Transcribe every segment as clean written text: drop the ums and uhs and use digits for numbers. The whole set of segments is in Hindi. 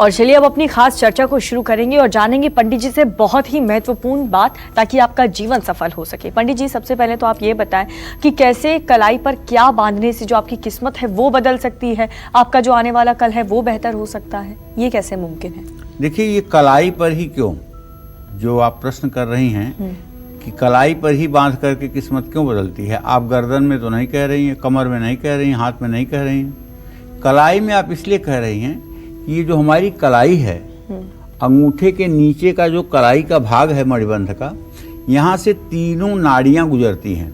और चलिए अब अपनी खास चर्चा को शुरू करेंगे और जानेंगे पंडित जी से बहुत ही महत्वपूर्ण बात, ताकि आपका जीवन सफल हो सके। पंडित जी, सबसे पहले तो आप ये बताएं कि कैसे कलाई पर क्या बांधने से जो आपकी किस्मत है वो बदल सकती है, आपका जो आने वाला कल है वो बेहतर हो सकता है, ये कैसे मुमकिन है? देखिए, ये कलाई पर ही क्यों, जो आप प्रश्न कर रही हैं कि कलाई पर ही बांध करके किस्मत क्यों बदलती है, आप गर्दन में तो नहीं कह रही हैं, कमर में नहीं कह रही हैं, हाथ में नहीं कह रही हैं, कलाई में आप इसलिए कह रही हैं कि ये जो हमारी कलाई है, अंगूठे के नीचे का जो कलाई का भाग है मणिबंध का, यहाँ से तीनों नाड़ियाँ गुजरती हैं,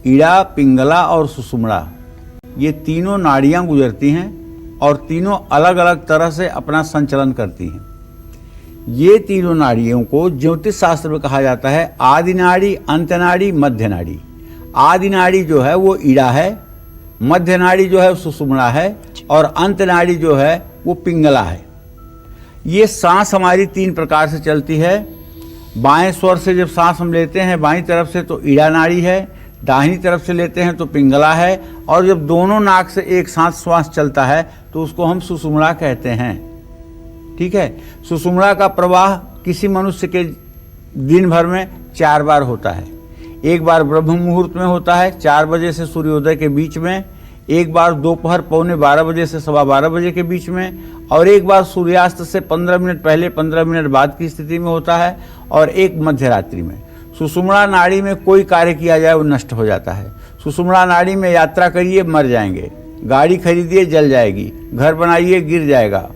इड़ा, पिंगला और सुषुम्ना। ये तीनों नाड़ियाँ गुजरती हैं और तीनों अलग अलग तरह से अपना संचलन करती हैं। ये तीनों नाड़ियों को ज्योतिष शास्त्र में कहा जाता है आदि नाड़ी, अंत नाड़ी, मध्य नाड़ी। आदि नाड़ी जो है वो ईड़ा है, मध्य नाड़ी जो है सुषुम्ना है और अंत नाड़ी जो है वो पिंगला है। ये सांस हमारी तीन प्रकार से चलती है। बाएं स्वर से जब सांस हम लेते हैं बाईं तरफ से तो ईड़ा नाड़ी है, दाहिनी तरफ से लेते हैं तो पिंगला है, और जब दोनों नाक से एक साथ श्वास चलता है तो उसको हम सुषुम्ना कहते हैं। ठीक है, सुषुम्ना का प्रवाह किसी मनुष्य के दिन भर में 4 बार होता है। एक बार ब्रह्म मुहूर्त में होता है 4 बजे से सूर्योदय के बीच में, एक बार दोपहर 11:15 बजे से 12:15 बजे के बीच में, और एक बार सूर्यास्त से 15 मिनट पहले 15 मिनट बाद की स्थिति में होता है, और एक मध्य रात्रि में। सुषुम्ना नाड़ी में कोई कार्य किया जाए वो नष्ट हो जाता है। सुषुम्ना नाड़ी में यात्रा करिए मर जाएंगे, गाड़ी खरीदिए जल जाएगी, घर बनाइए गिर जाएगा,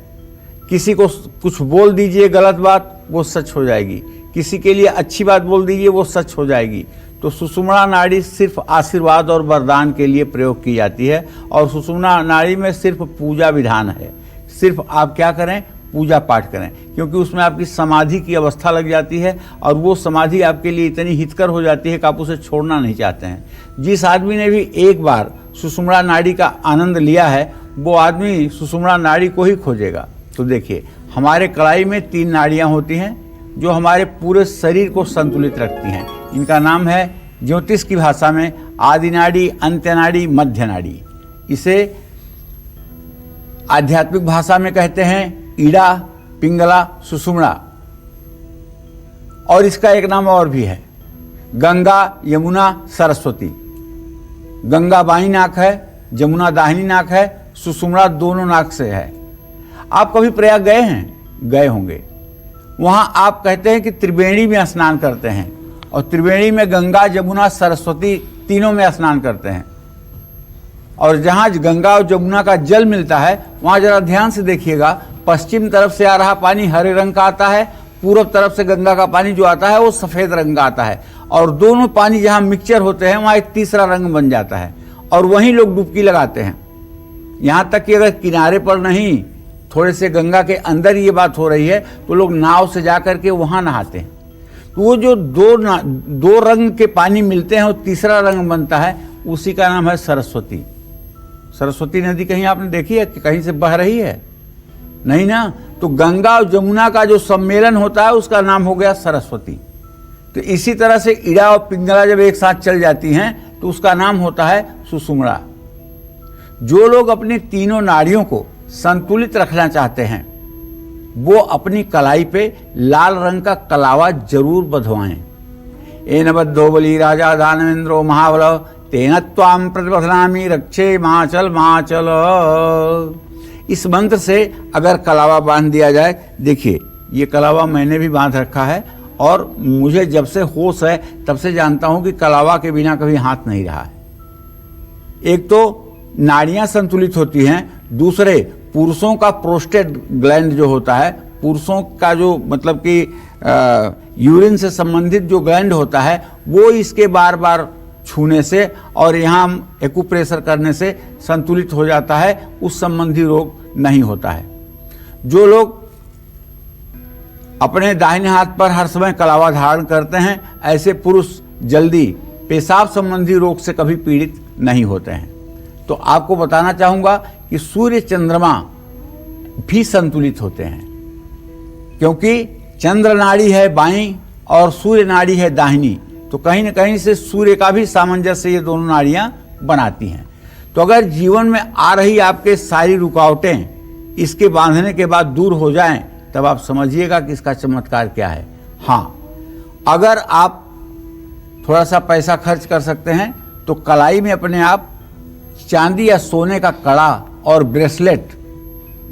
किसी को कुछ बोल दीजिए गलत बात वो सच हो जाएगी, किसी के लिए अच्छी बात बोल दीजिए वो सच हो जाएगी। तो सुषुम्ना नाड़ी सिर्फ आशीर्वाद और वरदान के लिए प्रयोग की जाती है, और सुषुम्ना नाड़ी में सिर्फ पूजा विधान है। सिर्फ आप क्या करें, पूजा पाठ करें, क्योंकि उसमें आपकी समाधि की अवस्था लग जाती है, और वो समाधि आपके लिए इतनी हितकर हो जाती है कि आप उसे छोड़ना नहीं चाहते हैं। जिस आदमी ने भी एक बार सुषुम्ना नाड़ी का आनंद लिया है वो आदमी सुषुम्ना नाड़ी को ही खोजेगा। तो देखिए, हमारे कलाई में 3 नाड़ियाँ होती हैं जो हमारे पूरे शरीर को संतुलित रखती हैं। इनका नाम है ज्योतिष की भाषा में आदि नाड़ी, अंत्य नाड़ी, मध्य नाड़ी। इसे आध्यात्मिक भाषा में कहते हैं ईड़ा, पिंगला, सुषुम्ना। और इसका एक नाम और भी है, गंगा, यमुना, सरस्वती। गंगा बाईं नाक है, यमुना दाहिनी नाक है, सुषुम्ना दोनों नाक से है। आप कभी प्रयाग गए हैं? गए होंगे। वहां आप कहते हैं कि त्रिवेणी में स्नान करते हैं, और त्रिवेणी में गंगा, यमुना, सरस्वती तीनों में स्नान करते हैं। और जहां गंगा और यमुना का जल मिलता है वहां जरा ध्यान से देखिएगा, पश्चिम तरफ से आ रहा पानी हरे रंग का आता है, पूरब तरफ से गंगा का पानी जो आता है वो सफेद रंग का आता है, और दोनों पानी जहां मिक्सचर होते हैं वहां एक तीसरा रंग बन जाता है, और वहीं लोग डुबकी लगाते हैं। यहां तक कि अगर किनारे पर नहीं, थोड़े से गंगा के अंदर ये बात हो रही है तो लोग नाव से जाकर के वहां नहाते हैं। तो वो जो दो रंग के पानी मिलते हैं और तीसरा रंग बनता है, उसी का नाम है सरस्वती। सरस्वती नदी कहीं आपने देखी है कि कहीं से बह रही है? नहीं ना। तो गंगा और यमुना का जो सम्मेलन होता है उसका नाम हो गया सरस्वती। तो इसी तरह से ईड़ा और पिंगला जब एक साथ चल जाती हैं तो उसका नाम होता है सुषुम्ना। जो लोग अपनी तीनों नाड़ियों को संतुलित रखना चाहते हैं वो अपनी कलाई पे लाल रंग का कलावा जरूर बंधवाएं। एन बद्धो बलि राजा दानवेंद्रो महाबल तेन त्वाम प्रतिपथनामि रक्षे माचल माचल। इस मंत्र से अगर कलावा बांध दिया जाए, देखिए ये कलावा मैंने भी बांध रखा है, और मुझे जब से होश है तब से जानता हूं कि कलावा के बिना कभी हाथ नहीं रहा है। एक तो नाड़ियां संतुलित होती हैं, दूसरे पुरुषों का प्रोस्टेट ग्लैंड जो होता है, पुरुषों का जो मतलब कि यूरिन से संबंधित जो ग्लैंड होता है वो इसके बार बार छूने से और यहाँ एक्यूप्रेशर करने से संतुलित हो जाता है, उस संबंधी रोग नहीं होता है। जो लोग अपने दाहिने हाथ पर हर समय कलावा धारण करते हैं, ऐसे पुरुष जल्दी पेशाब संबंधी रोग से कभी पीड़ित नहीं होते हैं। तो आपको बताना चाहूंगा कि सूर्य चंद्रमा भी संतुलित होते हैं, क्योंकि चंद्र नाड़ी है बाईं और सूर्य नाड़ी है दाहिनी, तो कहीं न कहीं से सूर्य का भी सामंजस्य ये दोनों नाड़ियां बनाती हैं। तो अगर जीवन में आ रही आपके सारी रुकावटें इसके बांधने के बाद दूर हो जाएं, तब आप समझिएगा कि इसका चमत्कार क्या है। हाँ, अगर आप थोड़ा सा पैसा खर्च कर सकते हैं तो कलाई में अपने आप चांदी या सोने का कड़ा और ब्रेसलेट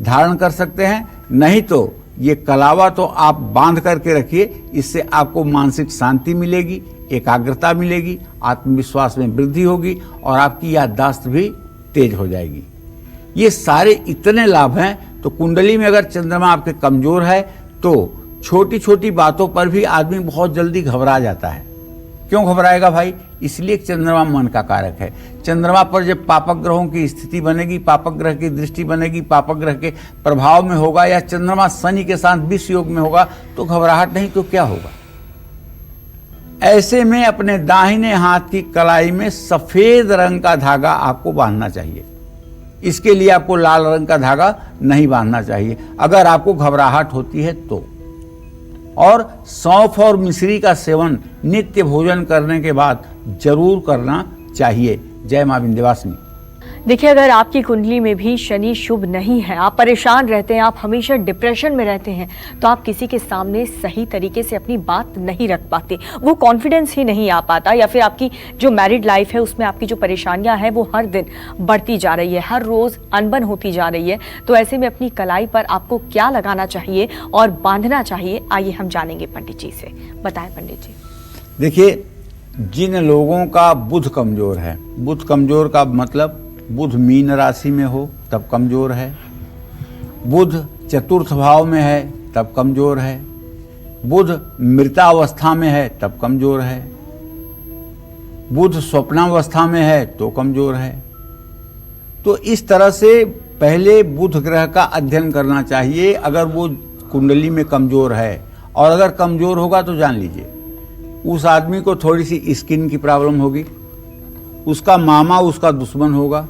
धारण कर सकते हैं। नहीं तो ये कलावा तो आप बांध करके रखिए, इससे आपको मानसिक शांति मिलेगी, एकाग्रता मिलेगी, आत्मविश्वास में वृद्धि होगी और आपकी याददाश्त भी तेज हो जाएगी। ये सारे इतने लाभ हैं। तो कुंडली में अगर चंद्रमा आपके कमजोर है तो छोटी छोटी बातों पर भी आदमी बहुत जल्दी घबरा जाता है। क्यों घबराएगा भाई? इसलिए चंद्रमा मन का कारक है। चंद्रमा पर जब पापक ग्रहों की स्थिति बनेगी, पापक ग्रह की दृष्टि बनेगी, पापक ग्रह के प्रभाव में होगा या चंद्रमा शनि के साथ विष योग में होगा तो घबराहट नहीं तो क्या होगा। ऐसे में अपने दाहिने हाथ की कलाई में सफेद रंग का धागा आपको बांधना चाहिए। इसके लिए आपको लाल रंग का धागा नहीं बांधना चाहिए अगर आपको घबराहट होती है तो। और सौंफ और मिश्री का सेवन नित्य भोजन करने के बाद जरूर करना चाहिए। जय मां विंध्यवासिनी। देखिए, अगर आपकी कुंडली में भी शनि शुभ नहीं है, आप परेशान रहते हैं, आप हमेशा डिप्रेशन में रहते हैं, तो आप किसी के सामने सही तरीके से अपनी बात नहीं रख पाते, वो कॉन्फिडेंस ही नहीं आ पाता, या फिर आपकी जो मैरिड लाइफ है उसमें आपकी जो परेशानियां हैं वो हर दिन बढ़ती जा रही है, हर रोज अनबन होती जा रही है। तो ऐसे में अपनी कलाई पर आपको क्या लगाना चाहिए और बांधना चाहिए, आइए हम जानेंगे पंडित जी से। बताएं पंडित जी। देखिए, जिन लोगों का बुध कमजोर है, बुध कमजोर का मतलब बुध मीन राशि में हो तब कमजोर है, बुध चतुर्थ भाव में है तब कमजोर है, बुध मृतावस्था में है तब कमजोर है, बुध स्वप्नावस्था में है तो कमजोर है। तो इस तरह से पहले बुध ग्रह का अध्ययन करना चाहिए अगर वो कुंडली में कमजोर है। और अगर कमजोर होगा तो जान लीजिए उस आदमी को थोड़ी सी स्किन की प्रॉब्लम होगी, उसका मामा उसका दुश्मन होगा।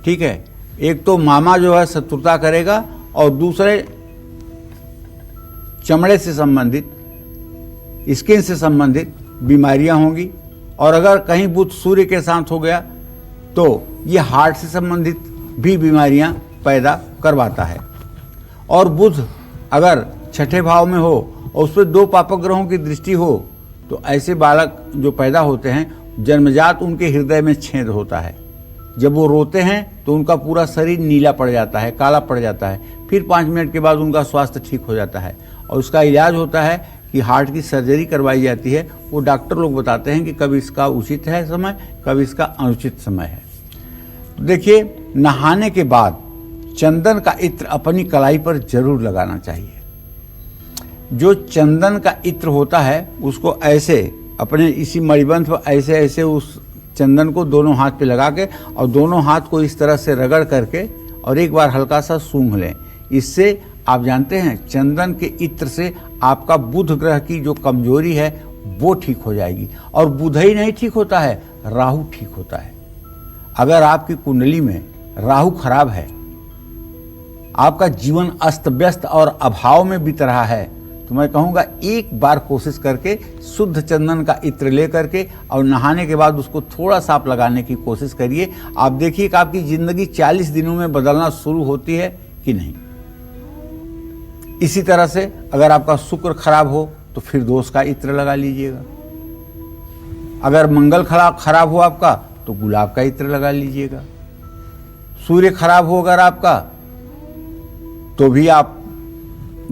ठीक है, एक तो मामा जो है शत्रुता करेगा और दूसरे चमड़े से संबंधित, स्किन से संबंधित बीमारियां होंगी। और अगर कहीं बुध सूर्य के साथ हो गया तो ये हार्ट से संबंधित भी बीमारियां पैदा करवाता है। और बुध अगर छठे भाव में हो और उस पर 2 पापक ग्रहों की दृष्टि हो तो ऐसे बालक जो पैदा होते हैं जन्मजात उनके हृदय में छेद होता है। जब वो रोते हैं तो उनका पूरा शरीर नीला पड़ जाता है, काला पड़ जाता है। फिर 5 मिनट के बाद उनका स्वास्थ्य ठीक हो जाता है और उसका इलाज होता है कि हार्ट की सर्जरी करवाई जाती है। वो डॉक्टर लोग बताते हैं कि कब इसका उचित है समय, कब इसका अनुचित समय है। देखिए, नहाने के बाद चंदन का इत्र अपनी कलाई पर जरूर लगाना चाहिए। जो चंदन का इत्र होता है उसको ऐसे अपने इसी मणिबंध पर ऐसे ऐसे उस चंदन को दोनों हाथ पे लगा के और दोनों हाथ को इस तरह से रगड़ करके और एक बार हल्का सा सूंघ लें। इससे आप जानते हैं चंदन के इत्र से आपका बुध ग्रह की जो कमजोरी है वो ठीक हो जाएगी। और बुध ही नहीं ठीक होता है, राहु ठीक होता है। अगर आपकी कुंडली में राहु खराब है, आपका जीवन अस्त व्यस्त और अभाव में बीत रहा है, तो मैं कहूँगा एक बार कोशिश करके शुद्ध चंदन का इत्र ले करके और नहाने के बाद उसको थोड़ा सा आप लगाने की कोशिश करिए। आप देखिए कि आपकी जिंदगी 40 दिनों में बदलना शुरू होती है कि नहीं। इसी तरह से अगर आपका शुक्र खराब हो तो फिर दोष का इत्र लगा लीजिएगा। अगर मंगल खराब हो आपका तो गुलाब का इत्र लगा लीजिएगा। सूर्य खराब हो अगर आपका तो भी आप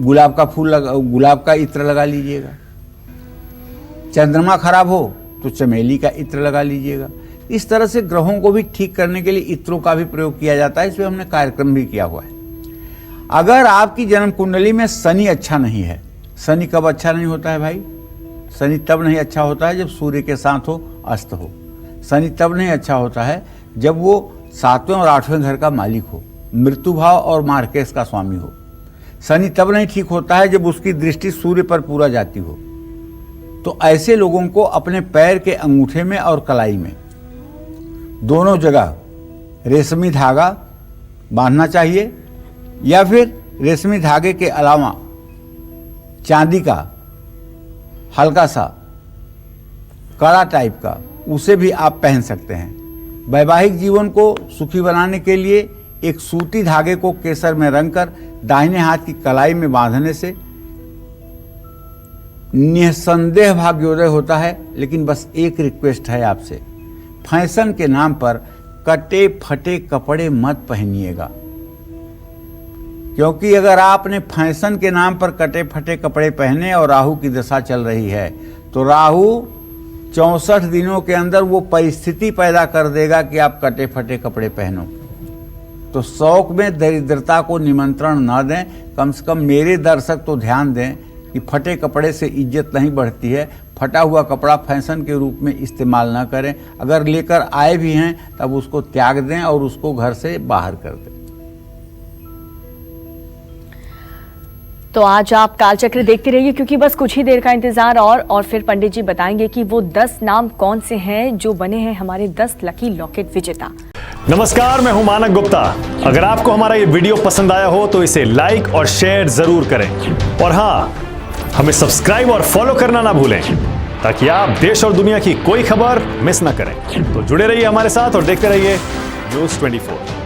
गुलाब का इत्र लगा लीजिएगा। चंद्रमा खराब हो तो चमेली का इत्र लगा लीजिएगा। इस तरह से ग्रहों को भी ठीक करने के लिए इत्रों का भी प्रयोग किया जाता है। इसमें हमने कार्यक्रम भी किया हुआ है। अगर आपकी जन्म कुंडली में शनि अच्छा नहीं है, शनि कब अच्छा नहीं होता है भाई? शनि तब नहीं अच्छा होता है जब सूर्य के साथ हो, अस्त हो। शनि तब नहीं अच्छा होता है जब वो 7वें और 8वें घर का मालिक हो, मृत्यु भाव और मार्केश का स्वामी हो। शनि तब नहीं ठीक होता है जब उसकी दृष्टि सूर्य पर पूरा जाती हो। तो ऐसे लोगों को अपने पैर के अंगूठे में और कलाई में दोनों जगह रेशमी धागा बांधना चाहिए, या फिर रेशमी धागे के अलावा चांदी का हल्का सा कड़ा टाइप का उसे भी आप पहन सकते हैं। वैवाहिक जीवन को सुखी बनाने के लिए एक सूती धागे को केसर में रंगकर दाहिने हाथ की कलाई में बांधने से निसंदेह भाग्योदय होता है। लेकिन बस एक रिक्वेस्ट है आपसे, फैशन के नाम पर कटे फटे कपड़े मत पहनिएगा, क्योंकि अगर आपने फैशन के नाम पर कटे फटे कपड़े पहने और राहु की दशा चल रही है तो राहु 64 दिनों के अंदर वो परिस्थिति पैदा कर देगा कि आप कटे फटे कपड़े पहनो। तो शौक में दरिद्रता को निमंत्रण न दें। कम से कम मेरे दर्शक तो ध्यान दें कि फटे कपड़े से इज्जत नहीं बढ़ती है। फटा हुआ कपड़ा फैशन के रूप में इस्तेमाल न करें। अगर लेकर आए भी हैं तब उसको त्याग दें और उसको घर से बाहर कर दें। तो आज आप कालचक्र देखते रहिए, क्योंकि बस कुछ ही देर का इंतजार और फिर पंडित जी बताएंगे कि वो 10 नाम कौन से हैं जो बने हैं हमारे 10 लकी लॉकेट विजेता। नमस्कार, मैं हूं मानक गुप्ता। अगर आपको हमारा ये वीडियो पसंद आया हो तो इसे लाइक और शेयर जरूर करें, और हाँ, हमें सब्सक्राइब और फॉलो करना ना भूलें ताकि आप देश और दुनिया की कोई खबर मिस ना करें। तो जुड़े रहिए हमारे साथ और देखते रहिए News 24।